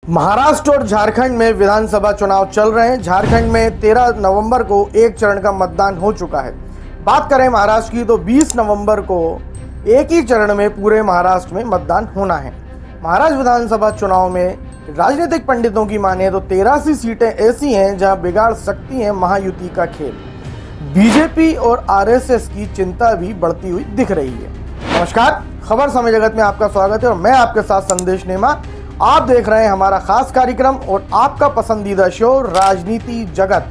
महाराष्ट्र और झारखंड में विधानसभा चुनाव चल रहे हैं। झारखंड में 13 नवंबर को एक चरण का मतदान हो चुका है। बात करें महाराष्ट्र की तो 20 नवंबर को एक ही चरण में पूरे महाराष्ट्र में मतदान होना है। महाराष्ट्र विधानसभा चुनाव में राजनीतिक पंडितों की माने तो 83 सीटें ऐसी हैं जहां बिगाड़ सकती हैं महायुति का खेल। बीजेपी और आरएसएस की चिंता भी बढ़ती हुई दिख रही है। नमस्कार, खबर समय जगत में आपका स्वागत है और मैं आपके साथ संदेश नेमा। आप देख रहे हैं हमारा खास कार्यक्रम और आपका पसंदीदा शो राजनीति जगत।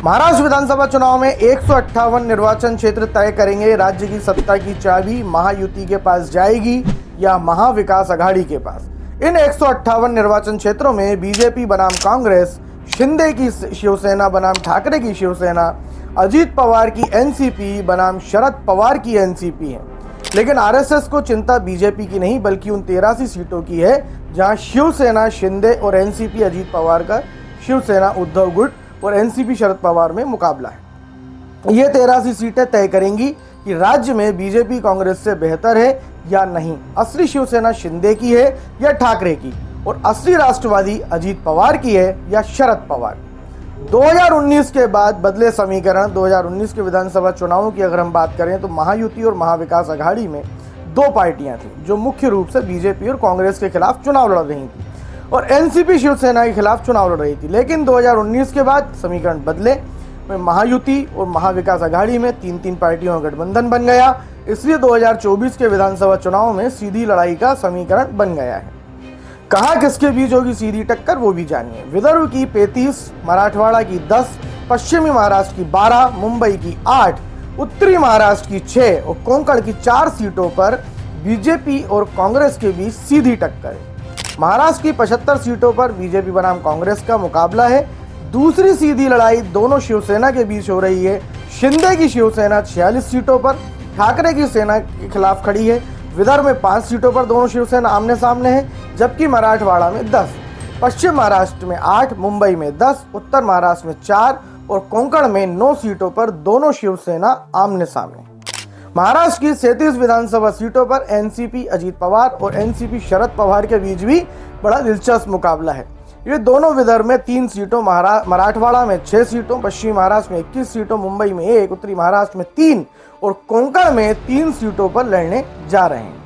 महाराष्ट्र विधानसभा चुनाव में 158 निर्वाचन क्षेत्र तय करेंगे। राज्य की सत्ता की चाबी महायुति के पास जाएगी या महाविकास अघाड़ी के पास। इन 158 निर्वाचन क्षेत्रों में बीजेपी बनाम कांग्रेस, शिंदे की शिवसेना बनाम ठाकरे की शिवसेना, अजीत पवार की एनसीपी बनाम शरद पवार की एनसीपी है। लेकिन आरएसएस को चिंता बीजेपी की नहीं बल्कि उन 83 सीटों की है जहां शिवसेना शिंदे और एनसीपी अजीत पवार का शिवसेना उद्धव गुट और एनसीपी शरद पवार में मुकाबला है। ये 83 सीटें तय करेंगी कि राज्य में बीजेपी कांग्रेस से बेहतर है या नहीं। असली शिवसेना शिंदे की है या ठाकरे की, और असली राष्ट्रवादी अजीत पवार की है या शरद पवार। 2019 के बाद बदले समीकरण। 2019 के विधानसभा चुनावों की अगर हम बात करें तो महायुति और महाविकास अघाड़ी में दो पार्टियां थी जो मुख्य रूप से बीजेपी और कांग्रेस के खिलाफ चुनाव लड़ रही थी और एनसीपी शिवसेना के खिलाफ चुनाव लड़ रही थी। लेकिन 2019 के बाद समीकरण बदले। महायुति और महाविकास अघाड़ी में तीन पार्टियों का गठबंधन बन गया। इसलिए 2024 के विधानसभा चुनाव में सीधी लड़ाई का समीकरण बन गया है। कहाँ किसके बीच होगी सीधी टक्कर वो भी जानिए। विदर्भ की 35, मराठवाड़ा की 10, पश्चिमी महाराष्ट्र की 12, मुंबई की 8, उत्तरी महाराष्ट्र की 6 और कोंकण की 4 सीटों पर बीजेपी और कांग्रेस के बीच सीधी टक्कर है। महाराष्ट्र की 75 सीटों पर बीजेपी बनाम कांग्रेस का मुकाबला है। दूसरी सीधी लड़ाई दोनों शिवसेना के बीच हो रही है। शिंदे की शिवसेना 46 सीटों पर ठाकरे की सेना के खिलाफ खड़ी है। विदर्भ में 5 सीटों पर दोनों शिवसेना आमने सामने है, जबकि मराठवाड़ा में 10, पश्चिम महाराष्ट्र में 8, मुंबई में 10, उत्तर महाराष्ट्र में 4 और कोंकण में 9 सीटों पर दोनों शिवसेना आमने सामने। महाराष्ट्र की 37 विधानसभा सीटों पर एनसीपी अजीत पवार और एनसीपी शरद पवार के बीच भी बड़ा दिलचस्प मुकाबला है। ये दोनों विदर्भ में 3 सीटों, मराठवाड़ा में 6 सीटों, पश्चिमी महाराष्ट्र में 21 सीटों, मुंबई में 1, उत्तरी महाराष्ट्र में 3 और कोंकण में 3 सीटों पर लड़ने जा रहे हैं।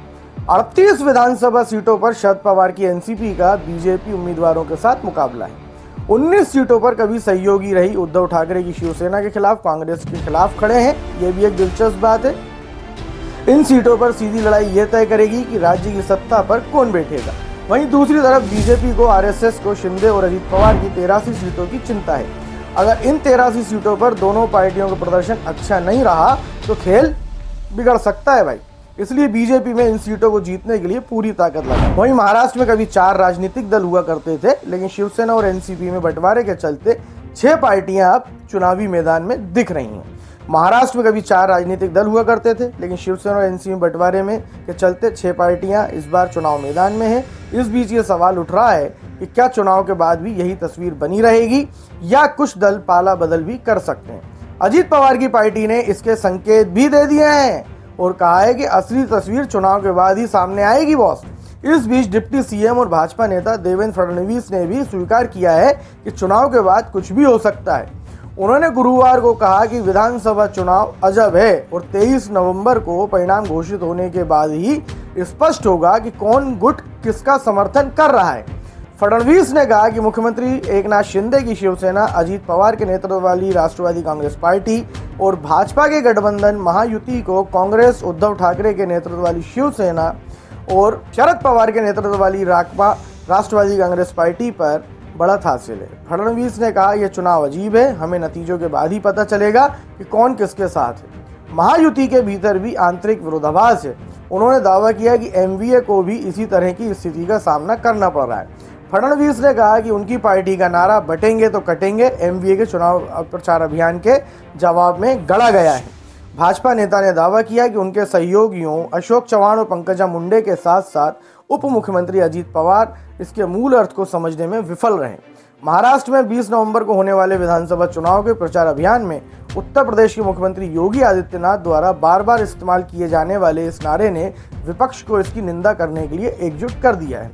38 विधानसभा सीटों पर शरद पवार की एनसीपी का बीजेपी उम्मीदवारों के साथ मुकाबला है। 19 सीटों पर कभी सहयोगी रही उद्धव ठाकरे की शिवसेना के खिलाफ कांग्रेस के खिलाफ खड़े हैं। यह भी एक दिलचस्प बात है। इन सीटों पर सीधी लड़ाई यह तय करेगी कि राज्य की सत्ता पर कौन बैठेगा। वहीं दूसरी तरफ बीजेपी को, आरएसएस को शिंदे और अजीत पवार की 83 सीटों की चिंता है। अगर इन 83 सीटों पर दोनों पार्टियों का प्रदर्शन अच्छा नहीं रहा तो खेल बिगड़ सकता है भाई। इसलिए बीजेपी में इन सीटों को जीतने के लिए पूरी ताकत लगा। वहीं महाराष्ट्र में कभी 4 राजनीतिक दल हुआ करते थे, लेकिन शिवसेना और एनसीपी में बंटवारे के चलते 6 पार्टियां अब चुनावी मैदान में दिख रही हैं। महाराष्ट्र में कभी 4 राजनीतिक दल हुआ करते थे, लेकिन शिवसेना और एनसीपी बंटवारे में के चलते 6 पार्टियां इस बार चुनाव मैदान में है। इस बीच ये सवाल उठ रहा है कि क्या चुनाव के बाद भी यही तस्वीर बनी रहेगी या कुछ दल पाला बदल भी कर सकते हैं। अजीत पवार की पार्टी ने इसके संकेत भी दे दिए हैं और कहा है कि असली तस्वीर चुनाव के बाद ही सामने आएगी बॉस। इस बीच डिप्टी सीएम और भाजपा नेता देवेंद्र फडणवीस ने भी स्वीकार किया है कि चुनाव के बाद कुछ भी हो सकता है। उन्होंने गुरुवार को कहा कि विधानसभा चुनाव अजब है और 23 नवंबर को परिणाम घोषित होने के बाद ही स्पष्ट होगा कि कौन गुट किसका समर्थन कर रहा है। फडणवीस ने कहा कि मुख्यमंत्री एकनाथ शिंदे की शिवसेना, अजीत पवार के नेतृत्व वाली राष्ट्रवादी कांग्रेस पार्टी और भाजपा के गठबंधन महायुति को कांग्रेस, उद्धव ठाकरे के नेतृत्व वाली शिवसेना और शरद पवार के नेतृत्व वाली राकपा राष्ट्रवादी कांग्रेस पार्टी पर बढ़त हासिल है। फडणवीस ने कहा यह चुनाव अजीब है, हमें नतीजों के बाद ही पता चलेगा कि कौन किसके साथ है। महायुति के भीतर भी आंतरिक विरोधाभास है। उन्होंने दावा किया कि एमवीए को भी इसी तरह की स्थिति का सामना करना पड़ रहा है। फडणवीस ने कहा कि उनकी पार्टी का नारा बटेंगे तो कटेंगे एमवीए के चुनाव प्रचार अभियान के जवाब में गढ़ा गया है। भाजपा नेता ने दावा किया कि उनके सहयोगियों अशोक चव्हाण और पंकजा मुंडे के साथ साथ उप मुख्यमंत्री अजीत पवार इसके मूल अर्थ को समझने में विफल रहे। महाराष्ट्र में 20 नवंबर को होने वाले विधानसभा चुनाव के प्रचार अभियान में उत्तर प्रदेश के मुख्यमंत्री योगी आदित्यनाथ द्वारा बार बार इस्तेमाल किए जाने वाले इस नारे ने विपक्ष को इसकी निंदा करने के लिए एकजुट कर दिया है।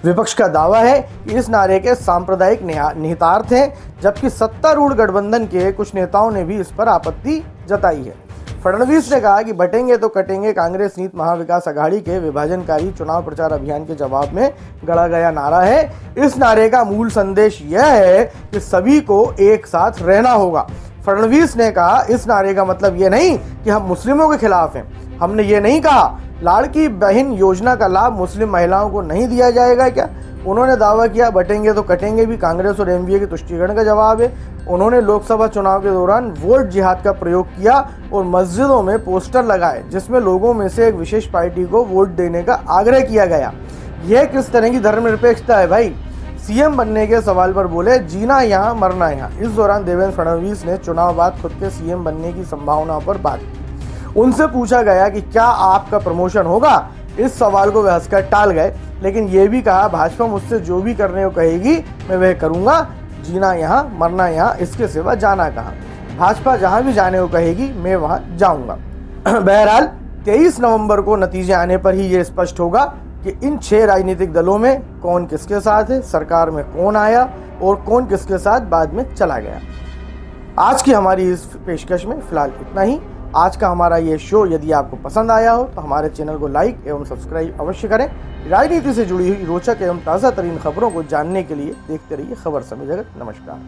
विपक्ष का दावा है कि इस नारे के सांप्रदायिक निहितार्थ हैं, जबकि सत्तारूढ़ गठबंधन के कुछ नेताओं ने भी इस पर आपत्ति जताई है। फडणवीस ने कहा कि बटेंगे तो कटेंगे कांग्रेस नीत महाविकास अघाड़ी के विभाजनकारी चुनाव प्रचार अभियान के जवाब में गढ़ा गया नारा है। इस नारे का मूल संदेश यह है कि सभी को एक साथ रहना होगा। फडणवीस ने कहा, इस नारे का मतलब ये नहीं कि हम मुस्लिमों के खिलाफ हैं। हमने ये नहीं कहा लाड़की बहन योजना का लाभ मुस्लिम महिलाओं को नहीं दिया जाएगा क्या। उन्होंने दावा किया बटेंगे तो कटेंगे भी कांग्रेस और एनडीए के तुष्टीकरण का जवाब है। उन्होंने लोकसभा चुनाव के दौरान वोट जिहाद का प्रयोग किया और मस्जिदों में पोस्टर लगाए जिसमें लोगों में से एक विशेष पार्टी को वोट देने का आग्रह किया गया। यह किस तरह की धर्मनिरपेक्षता है भाई। सीएम बनने के सवाल पर बोले, जीना यहाँ मरना यहाँ। इस दौरान देवेंद्र फडणवीस ने चुनाव बाद खुद के सीएम बनने की संभावना पर बात की। उनसे पूछा गया कि क्या आपका प्रमोशन होगा। इस सवाल को वे हंसकर टाल गए, लेकिन ये भी कहा भाजपा मुझसे जो भी करने को कहेगी मैं वह करूंगा। जीना यहाँ मरना यहाँ, इसके सिवा जाना कहाँ। भाजपा जहां भी जाने को कहेगी मैं वहां जाऊंगा। बहरहाल 23 नवंबर को नतीजे आने पर ही ये स्पष्ट होगा कि इन 6 राजनीतिक दलों में कौन किसके साथ है, सरकार में कौन आया और कौन किसके साथ बाद में चला गया। आज की हमारी इस पेशकश में फिलहाल इतना ही। आज का हमारा ये शो यदि आपको पसंद आया हो तो हमारे चैनल को लाइक एवं सब्सक्राइब अवश्य करें। राजनीति से जुड़ी हुई रोचक एवं ताज़ा तरीन खबरों को जानने के लिए देखते रहिए खबर समय जगत। नमस्कार।